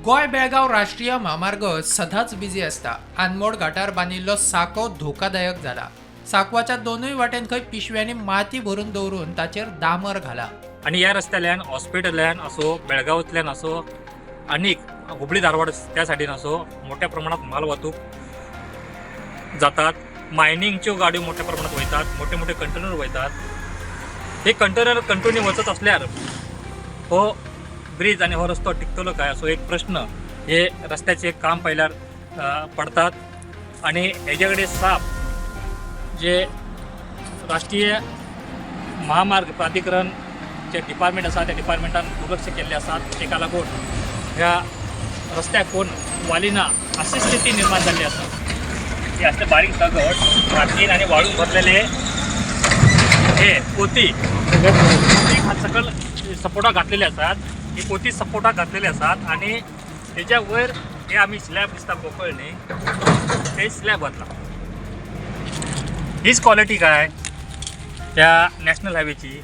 गोय बेळगाव राष्ट्रीय महामार्ग सदांच बिजी असता. अनमोड गटार बांदिल्लो साको धोकादायक जाला. साकवाच्या दोनूय वाटेन खंय पिशव्यांनी माती भरून दवरून ताचेर डांबर घाला. आणि या रस्त्याल्यान हॉस्पिटल्यान असो, बेळगावांतल्यान असो, आनीक हुबळी धारवाड त्या सायडीन असो मोठ्या प्रमाणात माल वाहतूक जातात. मायनिंगच्यो गाड्यो मोठ्या प्रमाणात वयतात, मोठे मोठे कंटेनर वयतात. हे कंटेनर कंटिन्यू वचत असल्यार हो ब्रिज आणि हो रस्तो टिकतलो काय असो एक प्रश्न हे रस्त्याचे काम पयल्यार पडतात. आणि हेजे साप जे राष्ट्रीय महामार्ग प्राधिकरण जे डिपार्टमेंट आसा त्या डिपार्टमेंटान दुर्लक्ष केल्ले आसात. तेका लागून ह्या रस्त्याक कोण वालिना अशी स्थिती निर्माण जाल्ली आसा. हे असले बारीक दगड मातीन आणि वाळू भरलेले हे पोती सकल सपोर्टा घातलेले असतात. ही पोती सपोर्टा घातलेले असतात आणि त्याच्या वयर हे आम्ही स्लॅब दिसता पोकळणी ते स्लॅब घातला. हीच क्वालिटी काय त्या नॅशनल हायवेची.